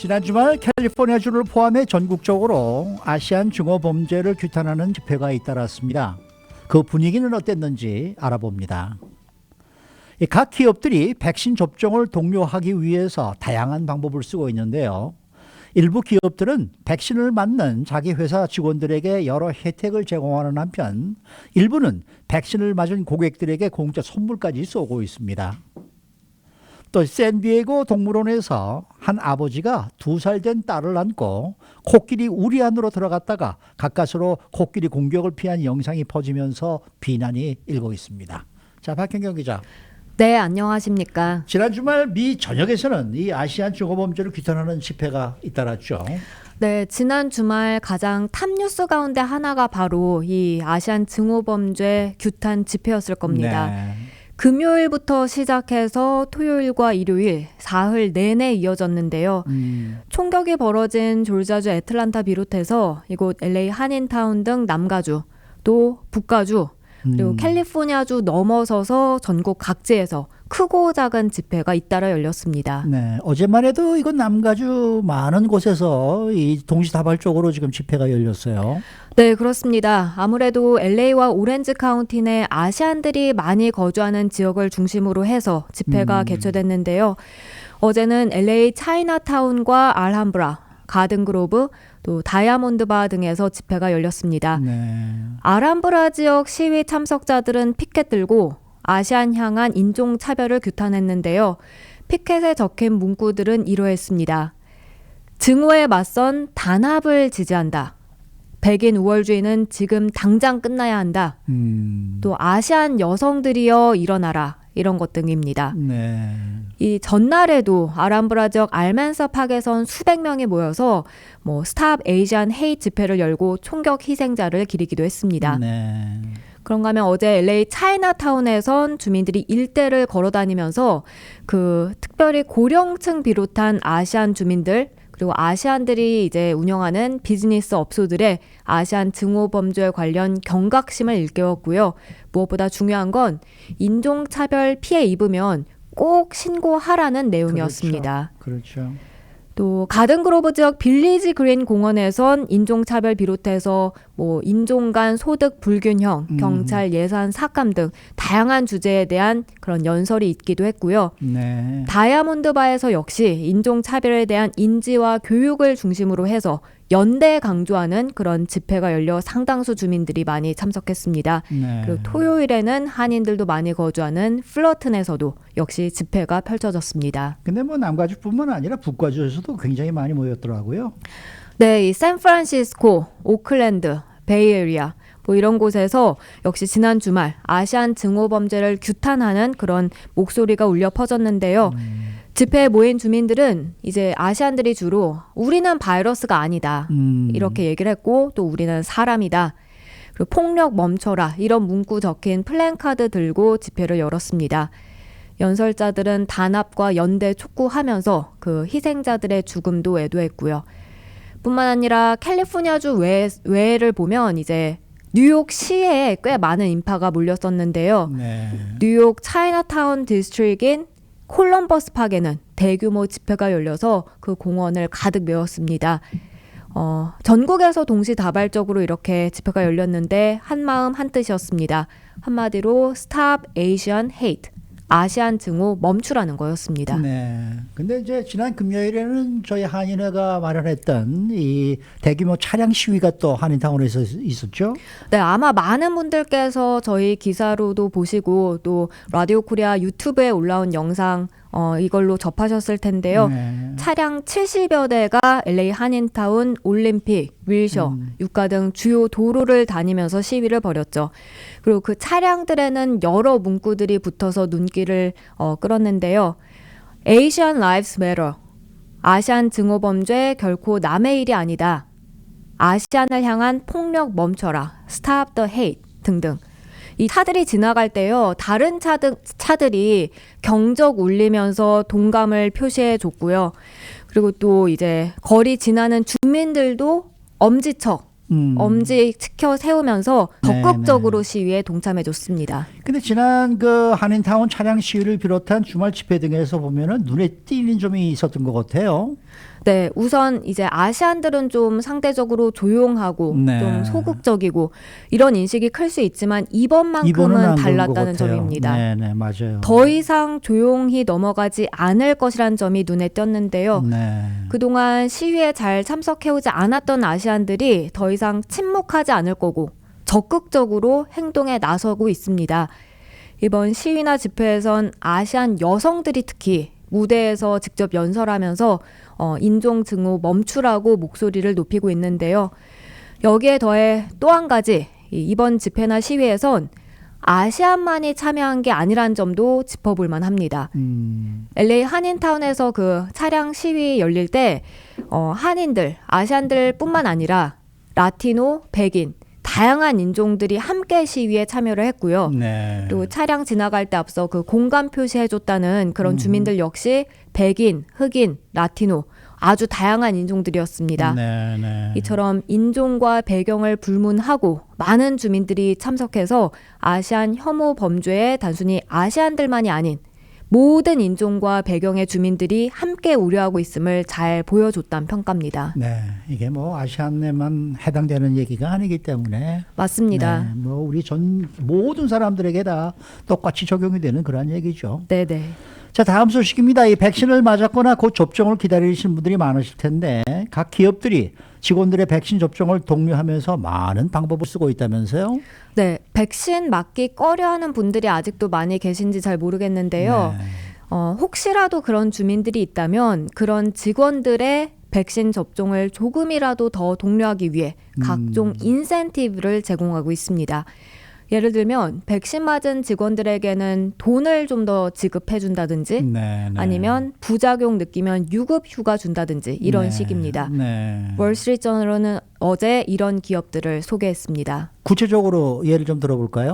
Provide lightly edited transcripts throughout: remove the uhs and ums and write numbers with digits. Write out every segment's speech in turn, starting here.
지난 주말 캘리포니아주를 포함해 전국적으로 아시안 증오 범죄를 규탄하는 집회가 잇따랐습니다. 그 분위기는 어땠는지 알아봅니다. 각 기업들이 백신 접종을 독려하기 위해서 다양한 방법을 쓰고 있는데요. 일부 기업들은 백신을 맞는 자기 회사 직원들에게 여러 혜택을 제공하는 한편 일부는 백신을 맞은 고객들에게 공짜 선물까지 쏘고 있습니다. 또 샌디에고 동물원에서 한 아버지가 2살 된 딸을 안고 코끼리 우리 안으로 들어갔다가 가까스로 코끼리 공격을 피한 영상이 퍼지면서 비난이 일고 있습니다. 자, 박현경 기자. 네, 안녕하십니까. 지난 주말 미 전역에서는 이 아시안 증오 범죄를 규탄하는 집회가 잇따랐죠. 네, 지난 주말 가장 탑 뉴스 가운데 하나가 바로 이 아시안 증오 범죄 규탄 집회였을 겁니다. 네. 금요일부터 시작해서 토요일과 일요일 사흘 내내 이어졌는데요. 총격이 벌어진 졸지아주 애틀란타 비롯해서 이곳 LA 한인타운 등 남가주, 또 북가주, 그리고 캘리포니아주 넘어서서 전국 각지에서 크고 작은 집회가 잇따라 열렸습니다. 네, 어제만 해도 이건 남가주 많은 곳에서 이 동시다발적으로 지금 집회가 열렸어요. 네, 그렇습니다. 아무래도 LA와 오렌지 카운티 내 아시안들이 많이 거주하는 지역을 중심으로 해서 집회가 개최됐는데요. 어제는 LA 차이나타운과 알함브라, 가든그로브, 또 다이아몬드바 등에서 집회가 열렸습니다. 네. 알함브라 지역 시위 참석자들은 피켓 들고 아시안 향한 인종차별을 규탄했는데요. 피켓에 적힌 문구들은 이러했습니다. 증오에 맞선 단합을 지지한다. 백인 우월주의는 지금 당장 끝나야 한다. 또 아시안 여성들이여 일어나라. 이런 것 등입니다. 네. 이 전날에도 알함브라 지역 알맨서 팍에선 수백 명이 모여서 스탑 에이시안 헤이트 집회를 열고 총격 희생자를 기리기도 했습니다. 네. 그런가 하면 어제 LA 차이나타운에선 주민들이 일대를 걸어다니면서 특별히 고령층 비롯한 아시안 주민들 그리고 아시안들이 이제 운영하는 비즈니스 업소들의 아시안 증오 범죄 관련 경각심을 일깨웠고요. 무엇보다 중요한 건 인종차별 피해 입으면 꼭 신고하라는 내용이었습니다. 그렇죠. 또 가든그로브 지역 빌리지 그린 공원에선 인종차별 비롯해서 인종 간 소득 불균형, 경찰 예산 삭감 등 다양한 주제에 대한 그런 연설이 있기도 했고요. 네. 다이아몬드바에서 역시 인종차별에 대한 인지와 교육을 중심으로 해서 연대 강조하는 그런 집회가 열려 상당수 주민들이 많이 참석했습니다. 네. 그리고 토요일에는 한인들도 많이 거주하는 플러튼에서도 역시 집회가 펼쳐졌습니다. 근데 남가주뿐만 아니라 북가주에서도 굉장히 많이 모였더라고요. 네, 이 샌프란시스코, 오클랜드, 베이에리아 이런 곳에서 역시 지난 주말 아시안 증오 범죄를 규탄하는 그런 목소리가 울려 퍼졌는데요. 집회에 모인 주민들은 이제 아시안들이 주로 우리는 바이러스가 아니다 이렇게 얘기를 했고 또 우리는 사람이다. 그리고 폭력 멈춰라 이런 문구 적힌 플랜카드 들고 집회를 열었습니다. 연설자들은 단합과 연대 촉구하면서 그 희생자들의 죽음도 애도했고요. 뿐만 아니라 캘리포니아주 외를 보면 이제 뉴욕시에 꽤 많은 인파가 몰렸었는데요. 네. 뉴욕 차이나타운 디스트릭인 콜럼버스 팍에는 대규모 집회가 열려서 그 공원을 가득 메웠습니다. 전국에서 동시다발적으로 이렇게 집회가 열렸는데 한마음 한뜻이었습니다. 한마디로 스탑 에이시안 헤이트, 아시안 증오 멈추라는 거였습니다. 네. 근데 이제 지난 금요일에는 저희 한인회가 마련했던 이 대규모 차량 시위가 또 한인타운에서 있었죠? 네, 아마 많은 분들께서 저희 기사로도 보시고 또 라디오 코리아 유튜브에 올라온 영상 이걸로 접하셨을 텐데요. 네. 차량 70여 대가 LA 한인타운, 올림픽, 윌셔, 유가 등 주요 도로를 다니면서 시위를 벌였죠. 그리고 그 차량들에는 여러 문구들이 붙어서 눈길을 끌었는데요. Asian Lives Matter. 아시안 증오 범죄 결코 남의 일이 아니다. 아시안을 향한 폭력 멈춰라. Stop the hate 등등. 이 차들이 지나갈 때요. 다른 차들이 경적 울리면서 동감을 표시해 줬고요. 그리고 또 이제 거리 지나는 주민들도 엄지척 엄지 치켜 세우면서 적극적으로 시위에 동참해 줬습니다. 근데 지난 그 한인타운 차량 시위를 비롯한 주말 집회 등에서 보면은 눈에 띄는 점이 있었던 것 같아요. 네, 우선 이제 아시안들은 좀 상대적으로 조용하고 네. 좀 소극적이고 이런 인식이 클 수 있지만 이번은 안 이번만큼은 그런 것 달랐다는 같아요. 점입니다. 네, 맞아요. 더 이상 조용히 넘어가지 않을 것이란 점이 눈에 띄었는데요. 네. 그동안 시위에 잘 참석해오지 않았던 아시안들이 더 이상 침묵하지 않을 거고 적극적으로 행동에 나서고 있습니다. 이번 시위나 집회에선 아시안 여성들이 특히 무대에서 직접 연설하면서 인종 증오 멈추라고 목소리를 높이고 있는데요. 여기에 더해 또 한 가지 이번 집회나 시위에선 아시안만이 참여한 게 아니란 점도 짚어볼 만합니다. LA 한인타운에서 그 차량 시위 열릴 때 한인들, 아시안들뿐만 아니라 라티노, 백인, 다양한 인종들이 함께 시위에 참여를 했고요. 네. 그리고 차량 지나갈 때 앞서 그 공간 표시해줬다는 그런 주민들 역시 백인, 흑인, 라티노 아주 다양한 인종들이었습니다. 네. 이처럼 인종과 배경을 불문하고 많은 주민들이 참석해서 아시안 혐오 범죄에 단순히 아시안들만이 아닌 모든 인종과 배경의 주민들이 함께 우려하고 있음을 잘 보여줬다는 평가입니다. 네, 이게 뭐 아시안에만 해당되는 얘기가 아니기 때문에 맞습니다. 네, 뭐 우리 전 모든 사람들에게 다 똑같이 적용이 되는 그런 얘기죠. 네네. 자, 다음 소식입니다. 이 백신을 맞았거나 곧 접종을 기다리시는 분들이 많으실 텐데 각 기업들이 직원들의 백신 접종을 독려하면서 많은 방법을 쓰고 있다면서요? 네, 백신 맞기 꺼려하는 분들이 아직도 많이 계신지 잘 모르겠는데요. 네. 혹시라도 그런 주민들이 있다면 그런 직원들의 백신 접종을 조금이라도 더 독려하기 위해 각종 인센티브를 제공하고 있습니다. 예를 들면 백신 맞은 직원들에게는 돈을 좀 더 지급해 준다든지 네. 아니면 부작용 느끼면 유급 휴가 준다든지 이런 네. 식입니다. 네. 월스트리트저널은 어제 이런 기업들을 소개했습니다. 구체적으로 예를 좀 들어볼까요?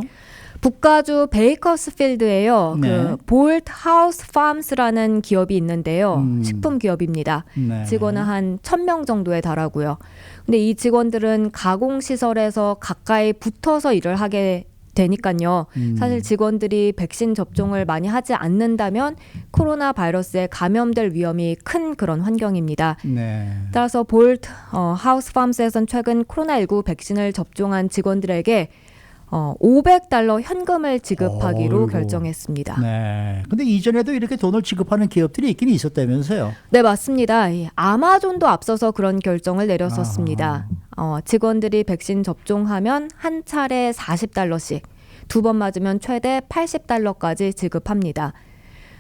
북가주 베이커스필드에요. 네. 그 볼트 하우스 팜스라는 기업이 있는데요. 식품 기업입니다. 네. 직원은 한 1,000명 정도에 달하고요. 근데 이 직원들은 가공 시설에서 가까이 붙어서 일을 하게 되니까요. 사실 직원들이 백신 접종을 많이 하지 않는다면 코로나 바이러스에 감염될 위험이 큰 그런 환경입니다. 네. 따라서 볼트 하우스 팜스에선 최근 코로나19 백신을 접종한 직원들에게 $500 현금을 지급하기로 어이구. 결정했습니다. 네. 근데 이전에도 이렇게 돈을 지급하는 기업들이 있긴 있었다면서요? 네, 맞습니다. 이 아마존도 앞서서 그런 결정을 내렸었습니다. 직원들이 백신 접종하면 한 차례 $40씩, 2번 맞으면 최대 $80까지 지급합니다.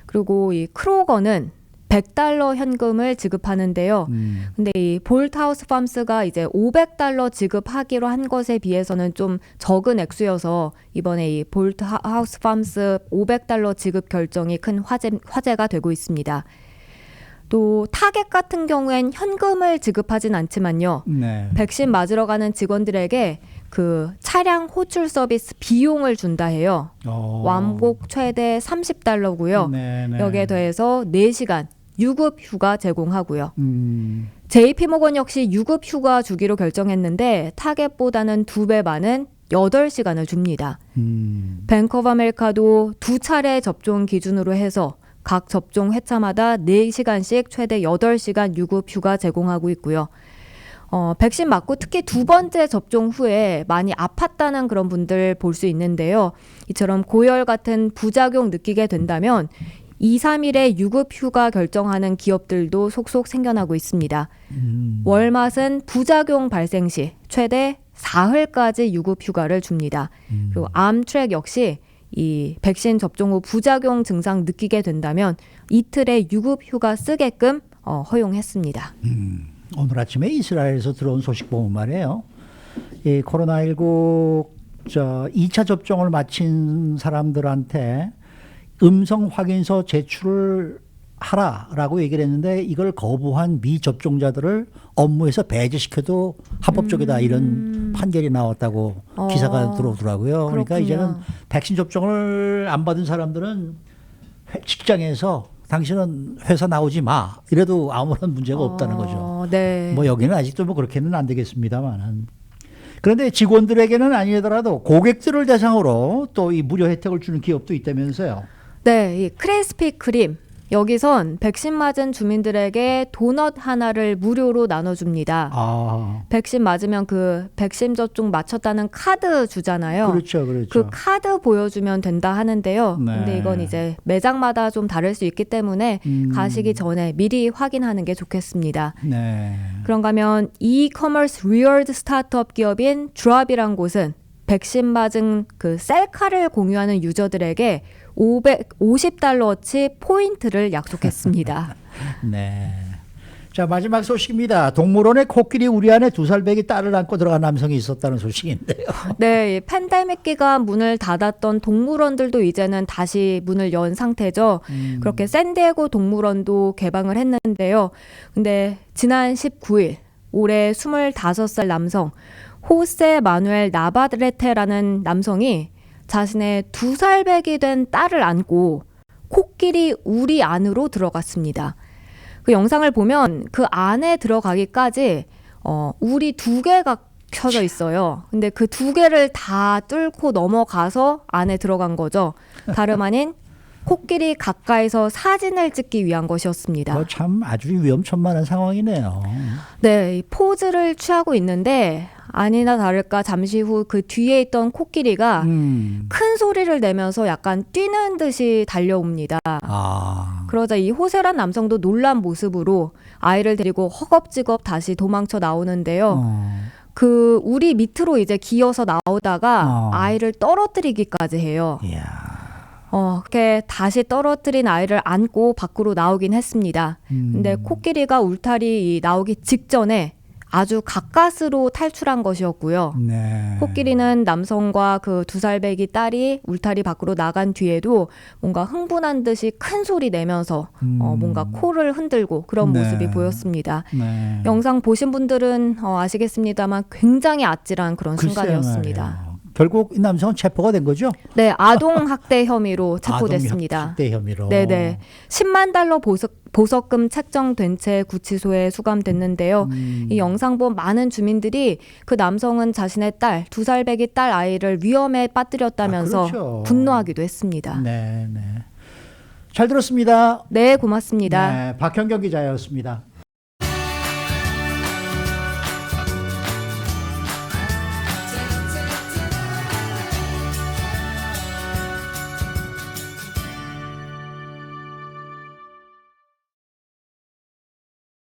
그리고 이 크로거는 $100 현금을 지급하는데요. 근데 이 볼트하우스 팜스가 이제 $500 지급하기로 한 것에 비해서는 좀 적은 액수여서 이번에 이 볼트하우스 팜스 $500 지급 결정이 큰 화제가 되고 있습니다. 또 타겟 같은 경우엔 현금을 지급하진 않지만요. 네. 백신 맞으러 가는 직원들에게 그 차량 호출 서비스 비용을 준다 해요. 왕복 최대 $30고요. 네. 여기에 더해서 4시간 유급 휴가 제공하고요. 음. JP모건 역시 유급 휴가 주기로 결정했는데 타겟보다는 2배 많은 8시간을 줍니다. 뱅크 오브 아메리카도 2차례 접종 기준으로 해서 각 접종 회차마다 4시간씩 최대 8시간 유급 휴가 제공하고 있고요. 백신 맞고 특히 2번째 접종 후에 많이 아팠다는 그런 분들 볼 수 있는데요. 이처럼 고열 같은 부작용 느끼게 된다면 2, 3일의 유급 휴가 결정하는 기업들도 속속 생겨나고 있습니다. 월맛은 부작용 발생 시 최대 4흘까지 유급 휴가를 줍니다. 그리고 암트랙 역시 이 백신 접종 후 부작용 증상 느끼게 된다면 이틀의 유급 휴가 쓰게끔 허용했습니다. 오늘 아침에 이스라엘에서 들어온 소식 보면 말이에요. 이 코로나19 2차 접종을 마친 사람들한테 음성 확인서 제출을 하라라고 얘기를 했는데 이걸 거부한 미접종자들을 업무에서 배제시켜도 합법적이다 이런 판결이 나왔다고 기사가 들어오더라고요. 그러니까 그렇군요. 이제는 백신 접종을 안 받은 사람들은 직장에서 당신은 회사 나오지 마 이래도 아무런 문제가 없다는 거죠. 네. 뭐 여기는 아직도 뭐 그렇게는 안 되겠습니다만. 그런데 직원들에게는 아니더라도 고객들을 대상으로 또 이 무료 혜택을 주는 기업도 있다면서요. 네, 이 크리스피 크림 여기선 백신 맞은 주민들에게 도넛 하나를 무료로 나눠줍니다. 아, 백신 맞으면 그 백신 접종 마쳤다는 카드 주잖아요. 그렇죠, 그렇죠. 그 카드 보여주면 된다 하는데요. 네. 근데 이건 이제 매장마다 좀 다를 수 있기 때문에 가시기 전에 미리 확인하는 게 좋겠습니다. 네. 그런가 하면 이커머스 리워드 스타트업 기업인 드롭이란 곳은 백신 맞은 그 셀카를 공유하는 유저들에게 $550어치 포인트를 약속했습니다. 네. 자, 마지막 소식입니다. 동물원에 코끼리 우리 안에 2살배기 딸을 안고 들어간 남성이 있었다는 소식인데요. 네, 이 팬데믹 기간 문을 닫았던 동물원들도 이제는 다시 문을 연 상태죠. 그렇게 샌디에고 동물원도 개방을 했는데요. 근데 지난 19일 올해 25살 남성 호세 마누엘 나바레테라는 남성이 자신의 2살배기 된 딸을 안고 코끼리 우리 안으로 들어갔습니다. 그 영상을 보면 그 안에 들어가기까지 우리 2개가 켜져 있어요. 근데 그 2개를 다 뚫고 넘어가서 안에 들어간 거죠. 다름 아닌 코끼리 가까이서 사진을 찍기 위한 것이었습니다. 참 아주 위험천만한 상황이네요. 네, 이 포즈를 취하고 있는데 아니나 다를까 잠시 후 그 뒤에 있던 코끼리가 큰 소리를 내면서 약간 뛰는 듯이 달려옵니다. 아, 그러자 이 호세란 남성도 놀란 모습으로 아이를 데리고 허겁지겁 다시 도망쳐 나오는데요. 그 우리 밑으로 이제 기어서 나오다가 아이를 떨어뜨리기까지 해요. 이야. 그렇게 다시 떨어뜨린 아이를 안고 밖으로 나오긴 했습니다. 근데 코끼리가 울타리 나오기 직전에 아주 가까스로 탈출한 것이었고요. 네. 코끼리는 남성과 그 2살배기 딸이 울타리 밖으로 나간 뒤에도 뭔가 흥분한 듯이 큰 소리 내면서 뭔가 코를 흔들고 그런 네. 모습이 보였습니다. 네. 영상 보신 분들은 아시겠습니다만 굉장히 아찔한 그런 글쎄 순간이었습니다. 말이에요. 결국 이 남성은 체포가 된 거죠? 네, 아동학대 혐의로 체포됐습니다. 아동학대 혐의로. 네네. 10만 달러 보석금 책정된 채 구치소에 수감됐는데요. 이 영상 본 많은 주민들이 그 남성은 자신의 딸, 2살배기 딸 아이를 위험에 빠뜨렸다면서 그렇죠. 분노하기도 했습니다. 네, 네. 잘 들었습니다. 네, 고맙습니다. 네, 박현경 기자였습니다.